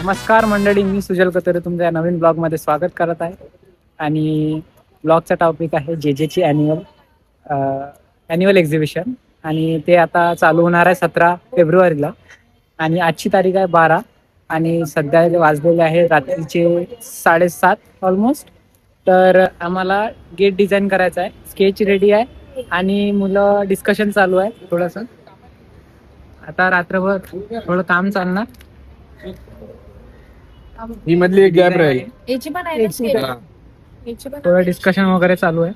नमस्कार मंडळी, मी सुजल कतरे तुमच्या नवीन ब्लॉगमध्ये स्वागत करत आहे. आणि ब्लॉगचा टॉपिक आहे जेजेची ॲन्युअल एक्झिबिशन. आणि ते आता चालू होणार आहे 17 फेब्रुवारीला. आणि आजची तारीख आहे 12. आणि सध्या वाजलेले आहे रात्रीचे 7:30 ऑलमोस्ट. तर आम्हाला गेट डिझाईन करायचं आहे, स्केच रेडी आहे आणि मुलं डिस्कशन चालू आहे थोडंसं. आता रात्रभर थोडं काम चालणार. ही मधली एक गॅप राहील. याची पण आहे ना, थोडं डिस्कशन वगैरे चालू आहे.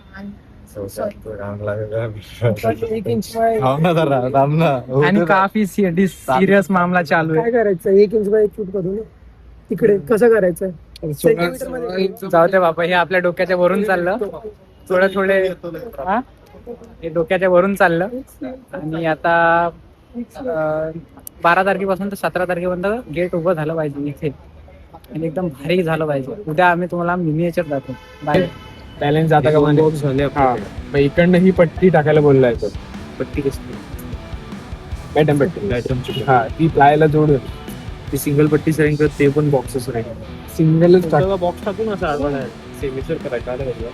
आणि काफी सिरियस मामला चालू आहे. काय करायचं 1 इंच बाय 1 फूट करून तिकडे कसं करायचं? जाऊ दे बाबा, हे आपल्या डोक्याच्या वरून चाललं. थोडे हा, हे डोक्याच्या वरून चाललं. आणि आता 12 तारखेपासून तर 17 तारखेपर्यंत गेट उभं झालं पाहिजे इथे आणि एकदम भारी झालं पाहिजे. उद्या आम्ही तुम्हाला मिनिएचर दाखवू. बॅलन्स जाता का म्हणजे मग इकडनं ही पट्टी टाकायला बोललाय तो. पट्टी कसली? बॅटम पट्टी. हा, ती प्लायला जोडून ती सिंगल पट्टी सेटिंग करत ते पण बॉक्सेस राहील. सिंगलच टाक. बॉक्स टाकून असं आडवं सिग्नेचर करायचं आलं पाहिजे.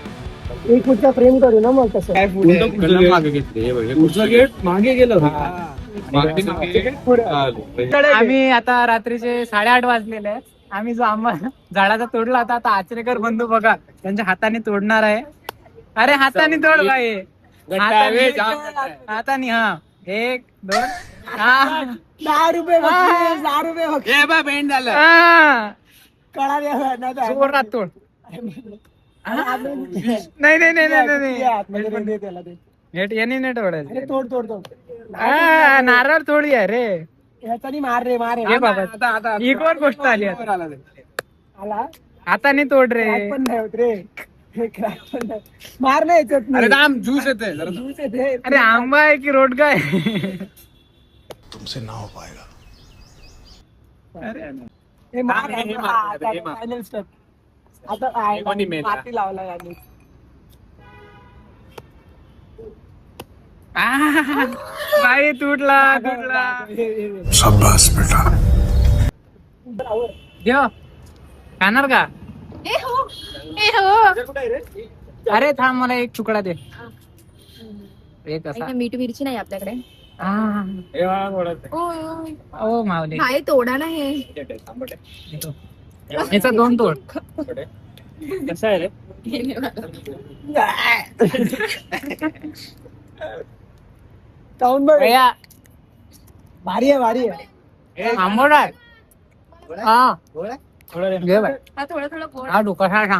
1 फूटचा फ्रेम करू ना मग तसं. मागे घेतले हे बघा. पुढचं गेट मागे गेलं. आम्ही आता रात्रीचे 8:30 वाजलेले आहेत. आम्ही जो आंबा झाडाचा तोडला होता, आता आचरेकर बंधू बघा त्यांच्या हाताने तोडणार आहे. अरे हाताने तोड काय, हाताने. हा, 1 2 हा. 10 रुपये बक्षीस, 10 रुपये बक्षीस. हे बा बेंड झालं. हा. कळा द्या ना त्या. जोरात तोड. नाही नाही नाही नाही नाही. आतमध्ये पण दे त्याला ते. नेट याने नेट अरे ओढायचं. तोड तोड तोड. नारळ तोडी आहे रे. ह्याच्यानी मार रे मार रे. हे बाबा, इकवर गोष्ट आली आता. आला हाताने तोड रे. क्रॅक पण नाही होत रे. हे क्रॅक पण नाही. मार नाही याच्यात. अरे दाम ज्यूस येते. ज्यूस येते. अरे आंबा आहे की रोडगा आहे? तुमसे ना हो पाएगा. हे मार हे मार, हे मार. Final step. आता आहे हे कोणी मेन? माती लावला याने. बाई तुटला. शाबाश बेटा. घेऊ खाणार का? अरे थांब, मला एक तुकडा दे. एक असा. मीठ मिरची नाही आपल्याकडे. हा. ओ मावले, काय तोडा ना हे. याचा 2 तोड. कसा आहे रे? जाऊन बघ. भैया, भारी आहे भारी आहे. आंबोड आहे. हा घे बाय. हा थोडं थोडं गोड हा डोका सांग.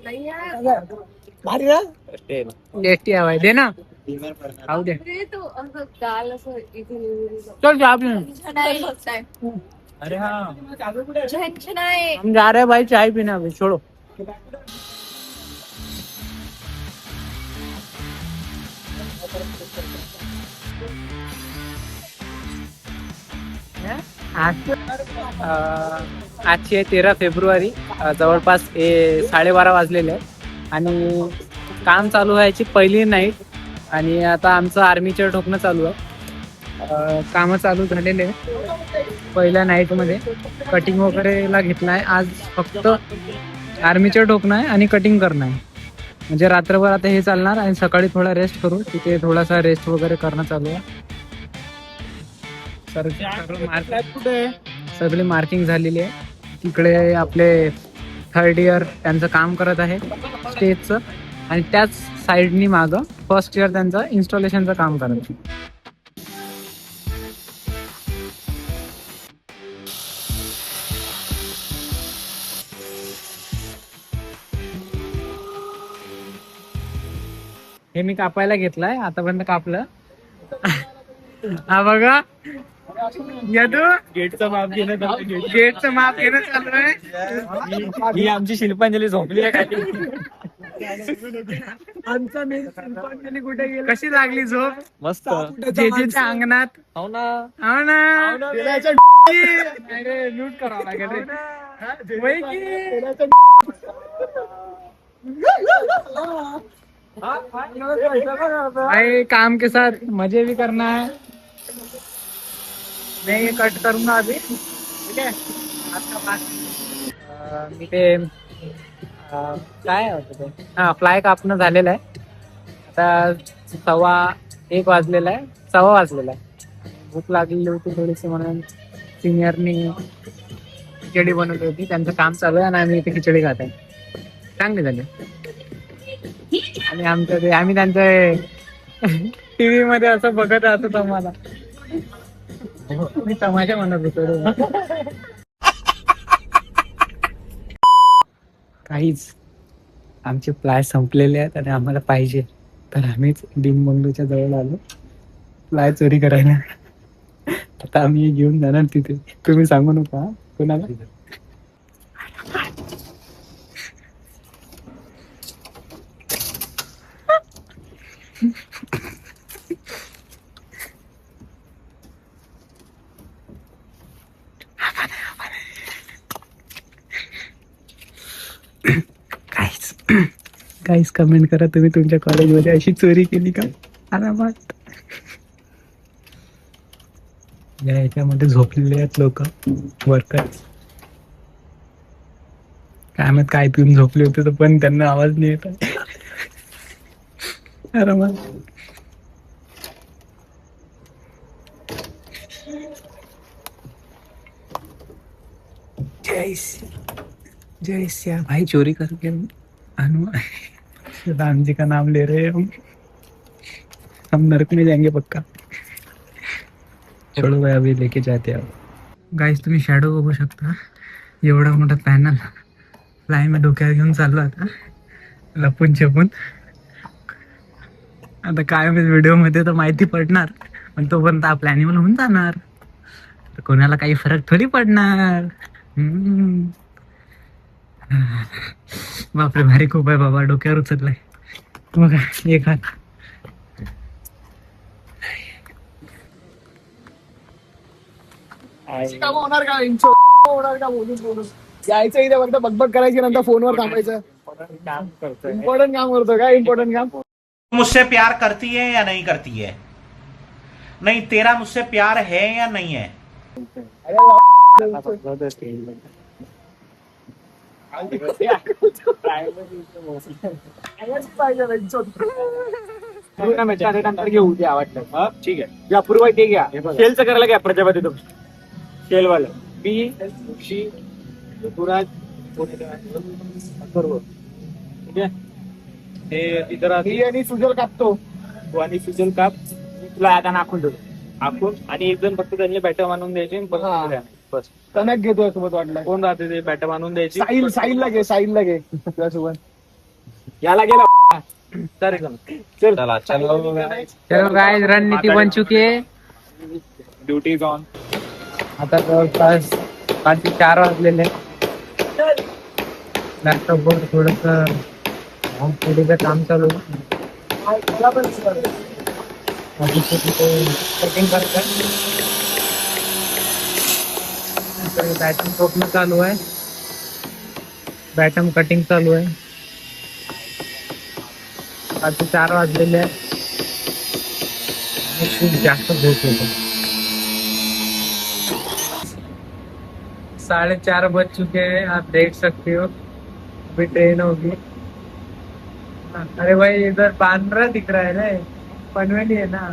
नाही यार. भारी ना. टेस्टी हवाय, दे ना. खाऊ दे. अरे तो असं गाल असं इथे चल जा आपण. नाही होताय. अरे हाँ, टेन्शन आहे. हम जा रहे हैं भाई चाय पीने. अभी छोड़ो. आजची आहे 13 फेब्रुवारी. जवळपास 12:30 वाजलेले आहेत आणि काम चालू व्हायची पहिली नाईट. आणि आता आमचं आर्मीचं ठोकणं चालू आहे. कामं चालू झालेले आहे. पहिल्या नाईटमध्ये कटिंग वगैरेला घेतलं आहे. आज फक्त आर्मीचं ठोकणं आहे आणि कटिंग करणं आहे. म्हणजे रात्रभर आता हे चालणार आणि सकाळी थोडा रेस्ट करू. तिथे थोडासा रेस्ट वगैरे करणं चालू आहे. सगळी मार्किंग झालेली आहे. तिकडे आपले 3rd इयर त्यांचं काम करत आहे स्टेजचं. आणि त्याच साईडनी मागं 1st इयर त्यांचं इन्स्टॉलेशनचं काम करत आहे. हे मी कापायला घेतलाय, आतापर्यंत कापलं. हा बघा, यदू गेटचं माप घेणं गेटचं माप घेणं चालू आहे. ही आमची शिल्पांजली झोपली आहे काय? आमचा मेन शिल्पांजली कुठे गेला? कशी लागली झोप? मस्त. जेजेच्या अंगणात. हो ना. हो ना. अरे लूट करावं लागेल रे. वही की. भाई काम के साथ मजे भी करना है. मैं ये कट करूंगा अभी, ठीक है. मी ते काय होतं ते फ्लाय कापणं झालेलं आहे. आता 1:15 वाजलेला आहे, 1:15 वाजलेला आहे. भूक लागलेली होती थोडीशी म्हणून सिनियरनी खिचडी बनवली होती. त्यांचं काम चालू आहे आणि आम्ही इथे खिचडी खात आहे. चांगली झाली. आणि आम्ही त्यांचं टीव्ही मध्ये असं बघत राहतो तुम्हाला. मी तमाशा म्हणत होतो. काहीच आमचे फ्लाय संपलेले आहेत आणि आम्हाला पाहिजे, तर आम्हीच डिंग बंगलोच्या जवळ आलो फ्लाय चोरी करायला. आता आम्ही घेऊन जाणार तिथे. तुम्ही सांगू नका कोणाला. काहीच कमेंट करा, तुम्ही तुमच्या कॉलेजमध्ये अशी चोरी केली का आरामात. याच्यामध्ये झोपलेले आहेत लोक, वर्कर्स. काय माहित काय पिऊन झोपले होते, तर पण त्यांना आवाज नाही येत आरामात. जय सिया भाई, चोरी करके राम जी का नाम ले रहे हैं हम नरक में जाएंगे पक्का. चलो भाई अभी लेके जाते हैं. गाइस तुम्ही शॅडो बघू शकता. एवढा मोठा पॅनल फ्लाय मी डोक्यावर घेऊन चाललो आता लपून छपून. आता काय व्हिडिओ मध्ये तर माहिती पडणार, पण तोपर्यंत आपला ॲनिमल होऊन जाणार, तर कोणाला काही फरक थोडी पडणार. बापरे भारी खूप आहे बाबा, डोक्यावर उचललाय बघा. एक हात काम होणार का? होणार का? बोलून यायचं इथे फक्त बकबक करायची, नंतर फोनवर थांबायचं. काम करतोय. इम्पॉर्टंट काम करतो काय? इम्पॉर्टंट काम. मुझसे प्यार करती है या नहीं करती है? नहीं, तेरा मुझसे प्यार है या नहीं है? घेऊ ते आवडलं. ठीक आहे, या पूर्व ते घ्या. शेलचं करायला घ्या प्रजापती. तुम्ही शेलवालं मी ऋषी ऋतुराज सर्व ठीक आहे. हे तिथं आणि सुजल कापतो तू आणि सुजल काप. मी तुला आता नाखून देतो. आखून आणि एक जण फक्त त्यांनी बॅटर मानून द्यायचे. बस कनक घेतोय सोबत वाटलं. कोण राहते ते बॅटर मानून द्यायची. साहिल लागे तुझ्यासोबत. याला गेला चल. चलो गाइस, रणनीति बन चुकी है. Duty is on. आता जवळपास 4:30 वाजलेले. लॅपटॉपवर थोडस काम चालू कटिंग करतात. बॅटम ठोकणं चालू आहे, बॅटम कटिंग चालू आहे. 4:30 वाजलेले आहेत. खूप जास्त झोप येतो. 4:30 बज चुके हैं, आप देख सकते हो. अभी ट्रेन होगी. अरे भाई इधर बांद्रा दिख रहा है ना, पनवेली है ना.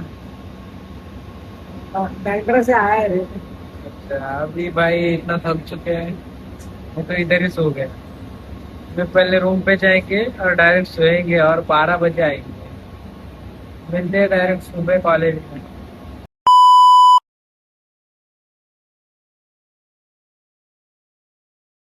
बैंड्रा से आया है. अच्छा, अभी भाई इतना थक चुके हैं, मैं तो इधर ही सो गया. मैं पहले रूम पे जाएंगे और डायरेक्ट सोएंगे और 12 बजे आएंगे. मिलते हैं डायरेक्ट सुबह कॉलेज में.